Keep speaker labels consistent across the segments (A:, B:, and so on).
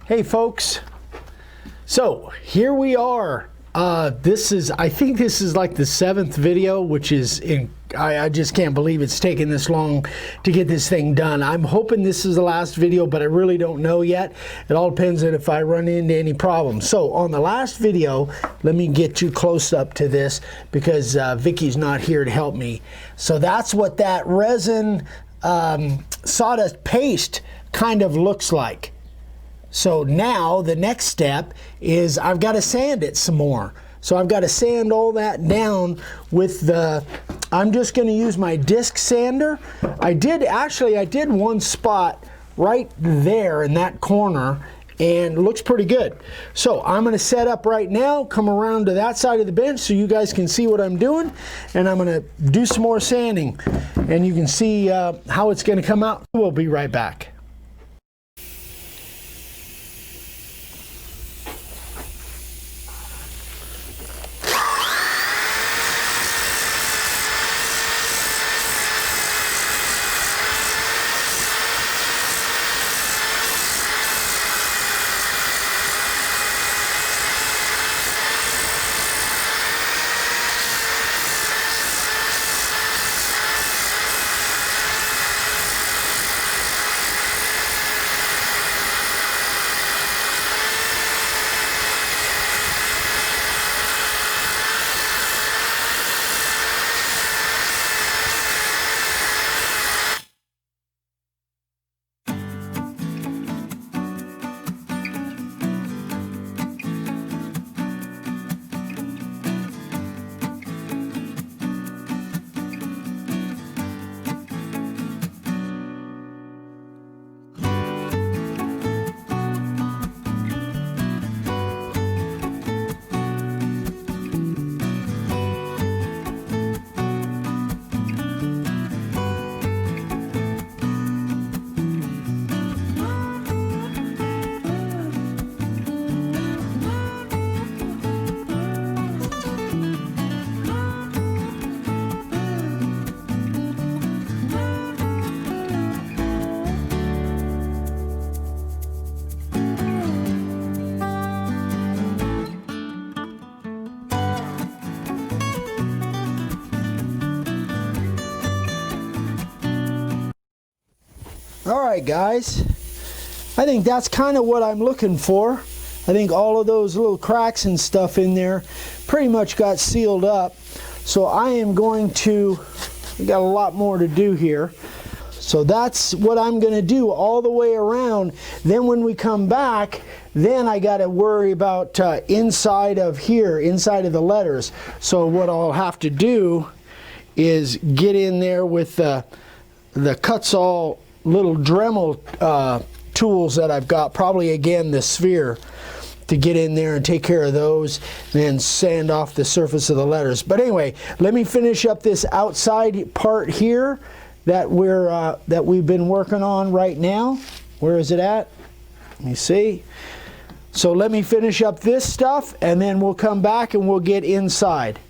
A: Hey folks, so here we are. I think this is like the 7th video, which is I just can't believe it's taken this long to get this thing done. I'm hoping this is the last video, but I really don't know yet. It all depends on if I run into any problems. So on the last video, let me get you close up to this because Vicky's not here to help me. So that's what that resin sawdust paste kind of looks like. So now the next step is I've got to sand it some more. So I've got to sand all that down with I'm just going to use my disc sander. I did one spot right there in that corner and it looks pretty good. So I'm going to set up right now, come around to that side of the bench so you guys can see what I'm doing, and I'm going to do some more sanding and you can see how it's going to come out. We'll be right back. Alright guys, I think that's kind of what I'm looking for. I think all of those little cracks and stuff in there pretty much got sealed up. So I am going to, we got a lot more to do here. So that's what I'm going to do all the way around. Then when we come back, then I got to worry about inside of here, inside of the letters. So what I'll have to do is get in there with the Kutzall little Dremel tools that I've got, probably again the sphere, to get in there and take care of those, and then sand off the surface of the letters. But anyway, let me finish up this outside part here that we've been working on right now. Where is it at? Let me see. So let me finish up this stuff and then we'll come back and we'll get inside.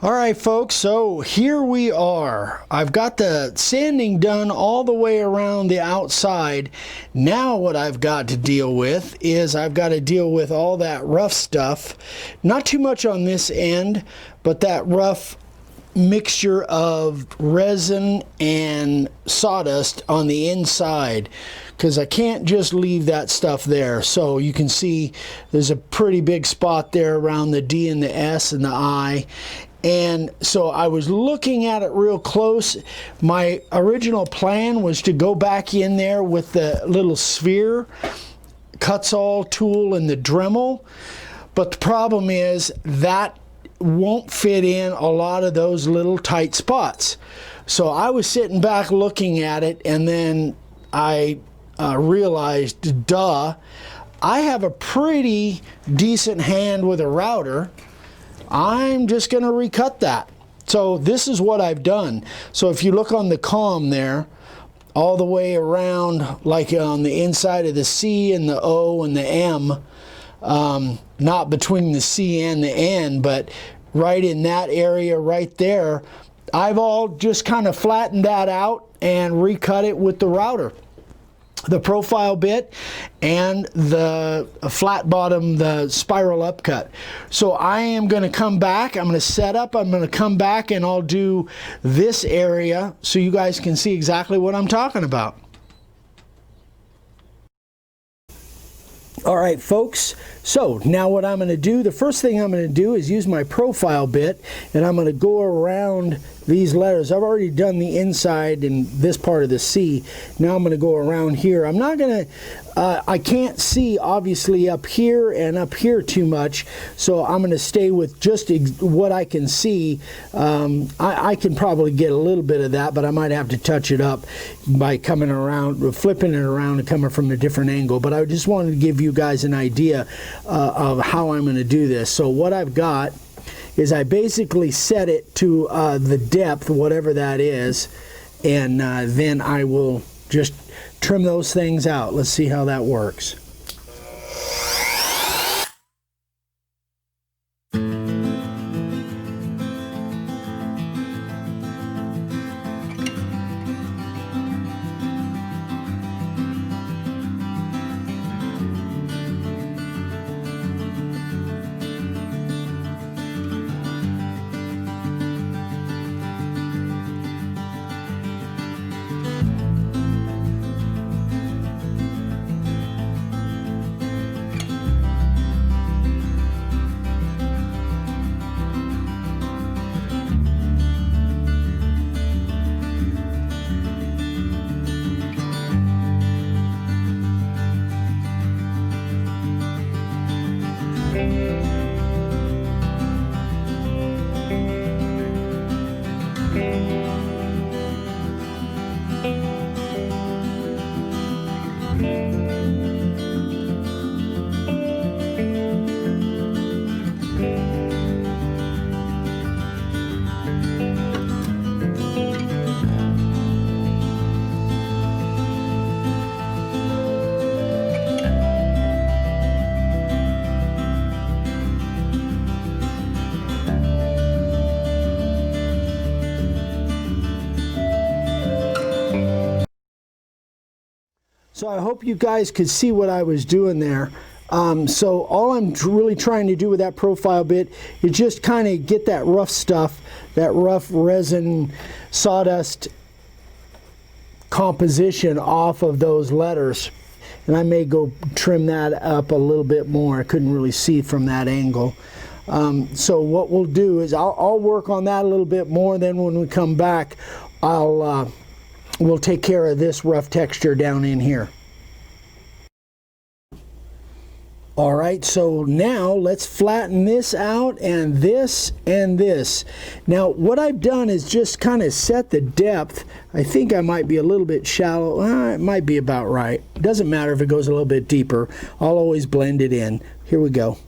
A: Alright folks, so here we are. I've got the sanding done all the way around the outside. Now what I've got to deal with is I've got to deal with all that rough stuff. Not too much on this end, but that rough mixture of resin and sawdust on the inside, because I can't just leave that stuff there. So you can see there's a pretty big spot there around the D and the S and the I. And so I was looking at it real close. My original plan was to go back in there with the little sphere Kutzall tool and the Dremel, but the problem is that won't fit in a lot of those little tight spots. So I was sitting back looking at it, and then I realized, duh, I have a pretty decent hand with a router. I'm just going to recut that. So this is what I've done. So if you look on the column there, all the way around, like on the inside of the C and the O and the M, not between the C and the N, but right in that area right there, I've all just kind of flattened that out and recut it with the router. the profile bit and the flat bottom, the spiral upcut. So I am going to come back, I'm going to set up, I'm going to come back and I'll do this area so you guys can see exactly what I'm talking about. All right, folks, so now what I'm going to do, the first thing I'm going to do is use my profile bit, and I'm going to go around these letters. I've already done the inside and this part of the C. Now I'm going to go around here. I'm not going to, I can't see obviously up here and up here too much, so I'm going to stay with just what I can see. I can probably get a little bit of that, but I might have to touch it up by coming around, flipping it around and coming from a different angle. But I just wanted to give you guys an idea of how I'm going to do this. So what I've got is I basically set it to the depth, whatever that is, and then I will just trim those things out. Let's see how that works. So I hope you guys could see what I was doing there. So all I'm really trying to do with that profile bit is just kind of get that rough stuff, that rough resin sawdust composition off of those letters. And I may go trim that up a little bit more. I couldn't really see from that angle. So what we'll do is I'll work on that a little bit more. Then when we come back, we'll take care of this rough texture down in here. All right, so now let's flatten this out and this and this. Now what I've done is just kind of set the depth. I think I might be a little bit shallow. It might be about right. It doesn't matter if it goes a little bit deeper. I'll always blend it in. Here we go.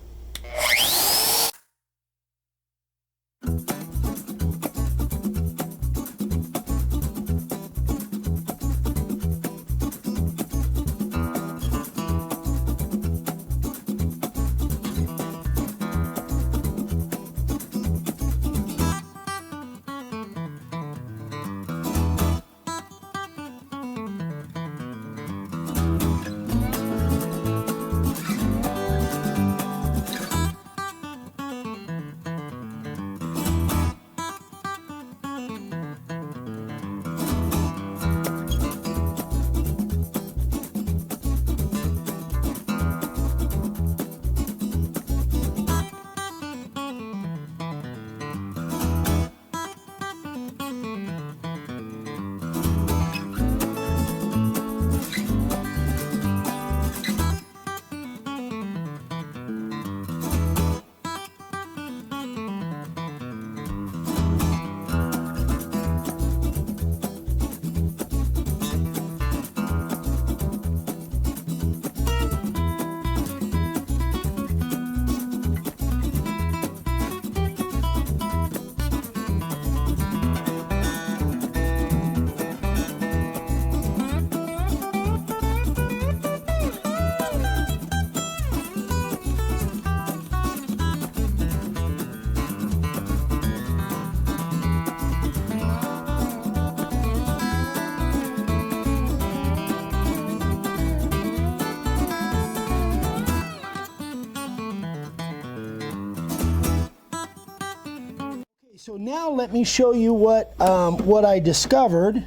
A: So now let me show you what I discovered.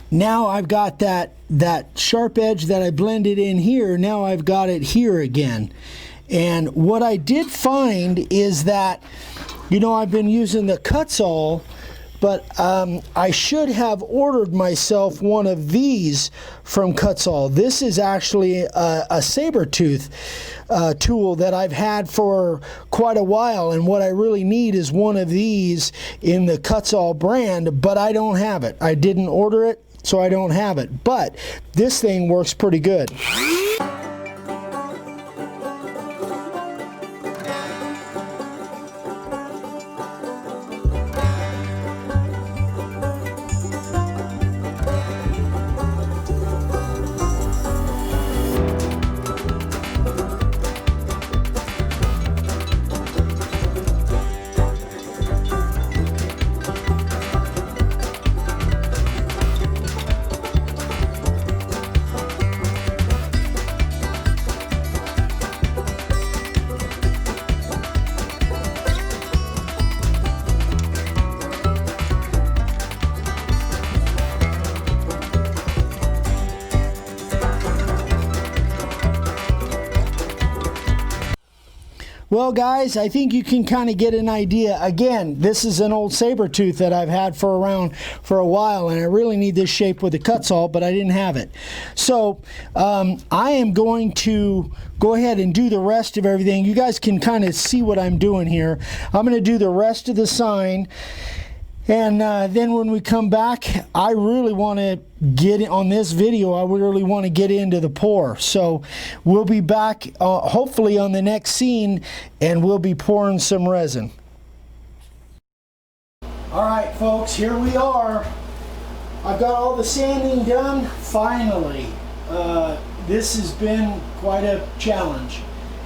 A: Now I've got that sharp edge that I blended in here. Now I've got it here again. And what I did find is that, you know, I've been using the Kutzall, but I should have ordered myself one of these from Kutzall. This is actually a saber tooth tool that I've had for quite a while, and what I really need is one of these in the Kutzall brand, but I don't have it. I didn't order it, so I don't have it. But this thing works pretty good. Well guys, I think you can kind of get an idea. Again, this is an old saber tooth that I've had for a while, and I really need this shape with the Kutzall, but I didn't have it. So I am going to go ahead and do the rest of everything. You guys can kind of see what I'm doing here. I'm going to do the rest of the sign. And then when we come back, I really want to get on this video. I really want to get into the pour. So we'll be back hopefully on the next scene, and we'll be pouring some resin. All right, folks, here we are. I've got all the sanding done, finally. This has been quite a challenge,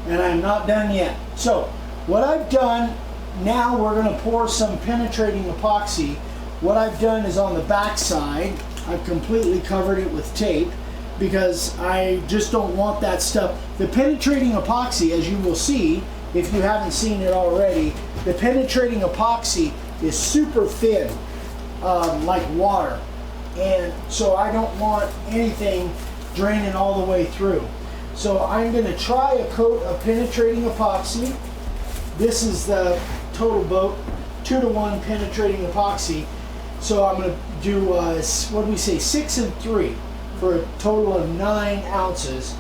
A: and I'm not done yet. So what I've done, now we're going to pour some penetrating epoxy. What I've done is on the back side, I've completely covered it with tape because I just don't want that stuff. The penetrating epoxy, as you will see, if you haven't seen it already, the penetrating epoxy is super thin, like water. And so I don't want anything draining all the way through. So I'm going to try a coat of penetrating epoxy. This is the Total Boat 2-to-1 penetrating epoxy. So I'm going to do, what do we say, 6 and 3 for a total of 9 ounces.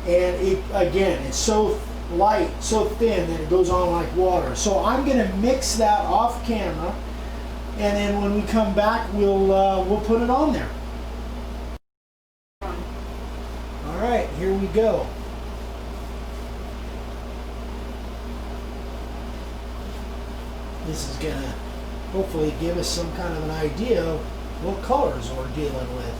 A: And it, again, it's so light, so thin that it goes on like water. So I'm going to mix that off camera, and then when we come back, we'll put it on there. All right, here we go. This is going to hopefully give us some kind of an idea of what colors we're dealing with.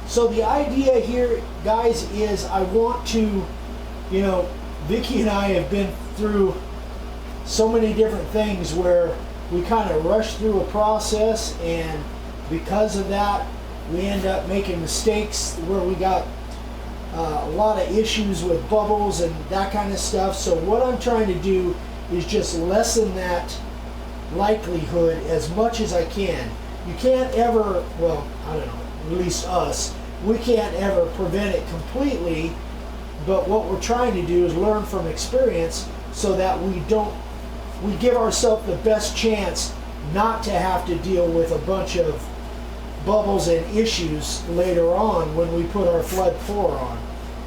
A: So the idea here, guys, is I want to, you know, Vicki and I have been through so many different things where we kind of rush through a process, and because of that, we end up making mistakes where we got a lot of issues with bubbles and that kind of stuff. So what I'm trying to do is just lessen that likelihood as much as I can. You can't ever, well, I don't know, at least us, we can't ever prevent it completely, but what we're trying to do is learn from experience so that we give ourselves the best chance not to have to deal with a bunch of bubbles and issues later on when we put our flood pour on.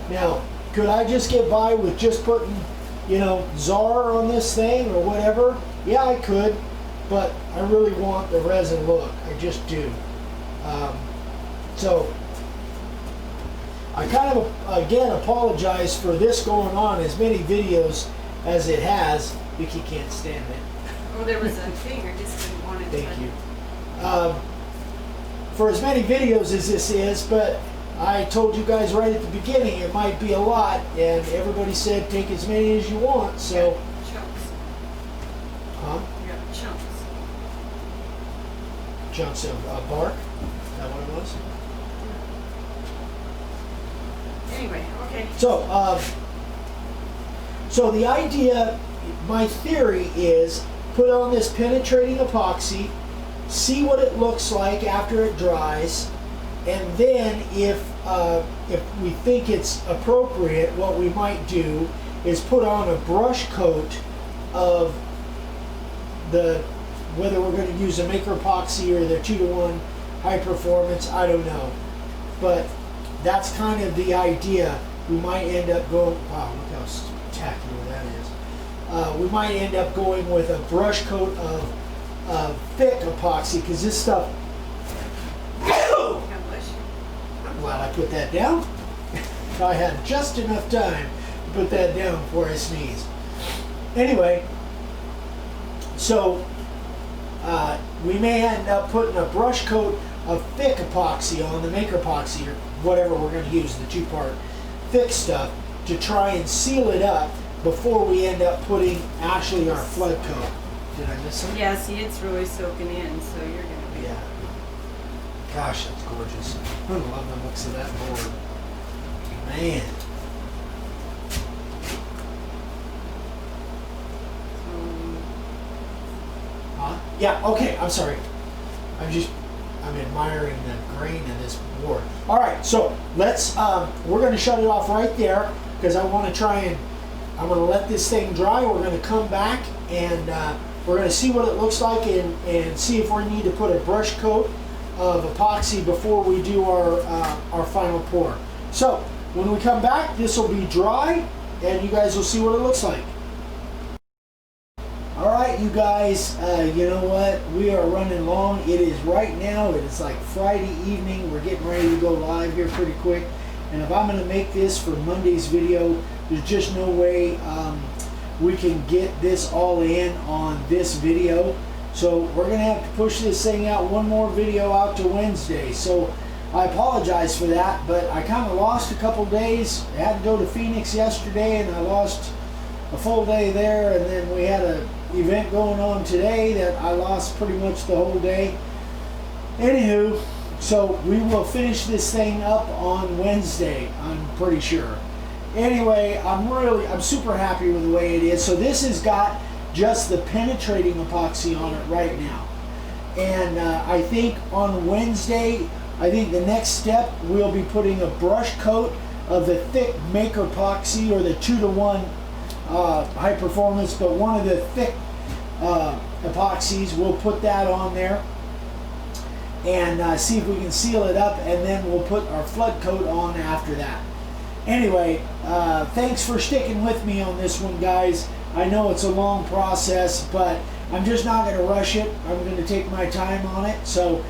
A: Now, could I just get by with just putting, you know, Czar on this thing or whatever? Yeah, I could, but I really want the resin look. I just do. So I kind of, again, apologize for this going on as many videos as it has. Vicki can't stand it.
B: Well, there was a thing I just didn't want it to.
A: Thank you. For as many videos as this is, but I told you guys right at the beginning it might be a lot, and everybody said take as many as you want, so.
B: Chunks.
A: Huh?
B: You got chunks.
A: Chunks of bark? Is that what it was?
B: anyway, okay.
A: So the idea, my theory is put on this penetrating epoxy, see what it looks like after it dries, and then if we think it's appropriate, what we might do is put on a brush coat of whether we're going to use a maker epoxy or the 2-to-1 high performance, I don't know. But that's kind of the idea. We might end up going, wow, look how spectacular that is. We might end up going with a brush coat of thick epoxy, because this stuff,
B: God bless you.
A: I'm glad I put that down. I had just enough time to put that down before I sneezed. Anyway, so we may end up putting a brush coat of thick epoxy on the maker epoxy, or whatever we're going to use, the 2-part thick stuff, to try and seal it up before we end up putting actually our flood coat. Did I miss something?
B: Yeah, see, it's really soaking in, so you're gonna be.
A: Yeah. Gosh, that's gorgeous. I love the looks of that board. Man. Huh? Yeah, okay, I'm sorry. I'm admiring the grain of this board. All right, so let's, we're gonna shut it off right there, because I wanna try and, I'm gonna let this thing dry. We're gonna come back and we're gonna see what it looks like and see if we need to put a brush coat of epoxy before we do our final pour. So when we come back, this will be dry and you guys will see what it looks like. All right, you guys, you know what? We are running long. It is right now, it is like Friday evening. We're getting ready to go live here pretty quick. And if I'm gonna make this for Monday's video, there's just no way we can get this all in on this video. So we're gonna have to push this thing out, one more video out to Wednesday. So I apologize for that, but I kind of lost a couple days. I had to go to Phoenix yesterday and I lost a full day there, and then we had an event going on today that I lost pretty much the whole day. Anywho, so we will finish this thing up on Wednesday, I'm pretty sure. Anyway, I'm super happy with the way it is. So this has got just the penetrating epoxy on it right now. And I think on Wednesday, I think the next step, we'll be putting a brush coat of the thick maker epoxy, or the 2-to-1 high performance, but one of the thick epoxies. We'll put that on there and see if we can seal it up, and then we'll put our flood coat on after that. Anyway, thanks for sticking with me on this one, guys. I know it's a long process, but I'm just not going to rush it. I'm going to take my time on it. So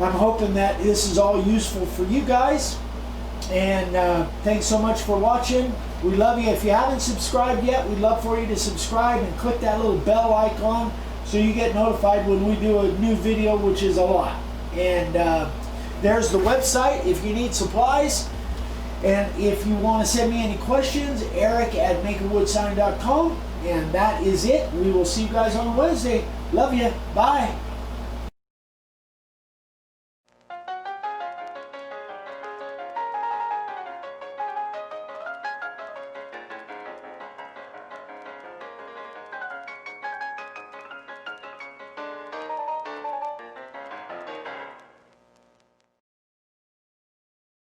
A: I'm hoping that this is all useful for you guys. And thanks so much for watching. We love you. If you haven't subscribed yet, we'd love for you to subscribe and click that little bell icon so you get notified when we do a new video, which is a lot. And there's the website if you need supplies. And if you want to send me any questions, eric@makerwoodsign.com. And that is it. We will see you guys on Wednesday. Love you. Bye.